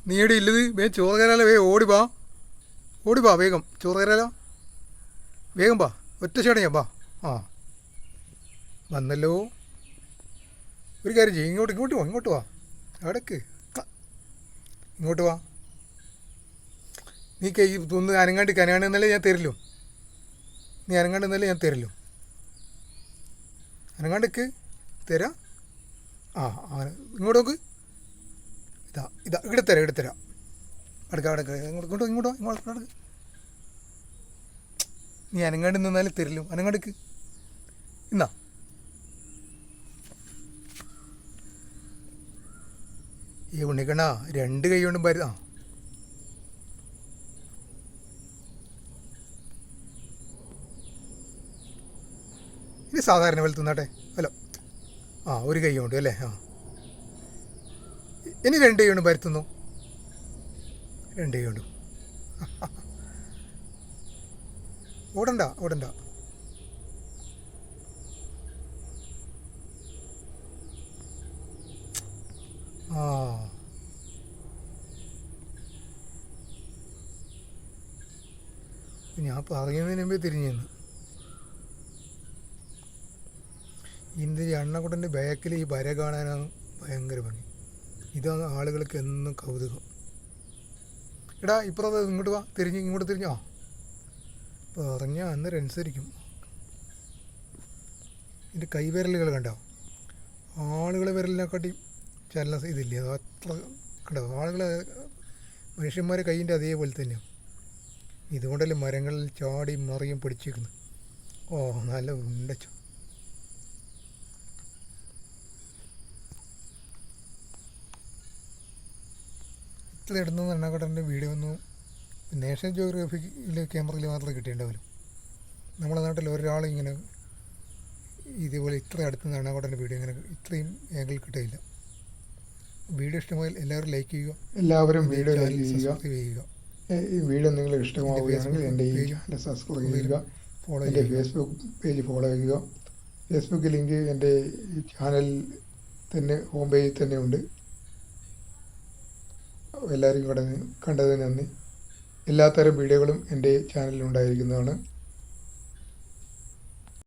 നീടെ ഇല്ലത് വേഗം ചോറ് കയറാലോ, വേഗം ഓടിപ്പാ വേഗം ചോറ് കയറാലോ, വേഗം പാ, ഒറ്റ ഷേടയാ പാ. ആ വന്നല്ലോ. ഒരു കാര്യം ചെയ്യും, ഇങ്ങോട്ട് വാ അവിടേക്ക്, ഇങ്ങോട്ട് വാ. നീ ഒന്ന് അനങ്ങാണ്ടെന്നല്ലേ ഞാൻ തരില്ലോ, നീ അനങ്ങാണ്ടെന്നല്ലേ ഞാൻ തരില്ലോ, അനങ്ങാണ്ടിക്ക് തരാം. ആ ഇങ്ങോട്ട് നോക്ക്, ഇതാ ഇവിടെ തരാം അടുക്ക ഇങ്ങോട്ട്. നീ അനങ്ങാണ്ട് നിന്നാലും തരില്ലോ, അനങ്ങാണ്ടിക്ക്. ഇന്നാ ഈ ഉണ്ണിക്കണ്ണ 2 കൈ കൊണ്ടും ആ ഇത് സാധാരണ പോലെ തിന്നാട്ടെ. ഹലോ, ആ ഒരു കൈ കൊണ്ട് അല്ലേ. ആ ഇനി 2 കൈ കൊണ്ടും പരുത്തുന്നു, 2 കൈ കൊണ്ടും. ഓടണ്ട. ആ ഞാൻ പറയുന്നതിന് മുമ്പേ തിരിഞ്ഞു നിന്ന്. ഇതിൻ്റെ അണ്ണക്കുട്ടൻ്റെ ബാക്കിൽ ഈ വര കാണാനാണ് ഭയങ്കര ഭംഗി. ഇതാണ് ആളുകൾക്ക് എന്നും കൗതുകം. എടാ ഇപ്പുറത്ത് ഇങ്ങോട്ട് വാ, ഇങ്ങോട്ട് തിരിഞ്ഞോ, പറഞ്ഞാൽ അന്നേരനുസരിക്കും. ഇതിൻ്റെ കൈവിരലുകൾ കണ്ടോ, ആളുകളെ വിരലിനെക്കാട്ടി ചലന ഇതില്ലേ, അത് അത്ര കണ്ടോ, ആളുകളെ മനുഷ്യന്മാരെ കൈയിൻ്റെ അതേപോലെ തന്നെയാണ്. ഇതുകൊണ്ടല്ലേ മരങ്ങളിൽ ചാടി മറിയും പിടിച്ചിരിക്കുന്നത്. ഓ നല്ല ഉണ്ടച്ചോ. ഇത്ര ഇടുന്ന എണ്ണക്കടൻ്റെ വീഡിയോ ഒന്നും നാഷണൽ ജിയോഗ്രാഫിക്കിലെ ക്യാമറയിൽ മാത്രമേ കിട്ടിയിട്ടുണ്ടാവില്ല. നമ്മുടെ നാട്ടിൽ ഒരാളിങ്ങനെ ഇതേപോലെ ഇത്ര അടുത്ത് എണ്ണക്കടൻ്റെ വീഡിയോ ഇങ്ങനെ ഇത്രയും ആംഗിൾ കിട്ടിയില്ല. വീഡിയോ ഇഷ്ടമായാൽ എല്ലാവരും ലൈക്ക് ചെയ്യുക, എല്ലാവരും വീഡിയോ സബ്സ്ക്രൈബ് ചെയ്യുക. ഈ വീഡിയോ നിങ്ങൾ ഇഷ്ടമാവുകയാണെങ്കിൽ എൻ്റെ ഈ ചാനൽ സബ്സ്ക്രൈബ് ചെയ്യുക, എൻ്റെ ഫേസ്ബുക്ക് പേജ് ഫോളോ ചെയ്യുക. ഫേസ്ബുക്ക് ലിങ്ക് എൻ്റെ ഈ ചാനൽ തന്നെ ഹോം പേജിൽ തന്നെ ഉണ്ട്. എല്ലാവരും കണ്ടതിന് നന്ദി. എല്ലാത്തരം വീഡിയോകളും എൻ്റെ ചാനലിൽ ഉണ്ടായിരിക്കുന്നതാണ്.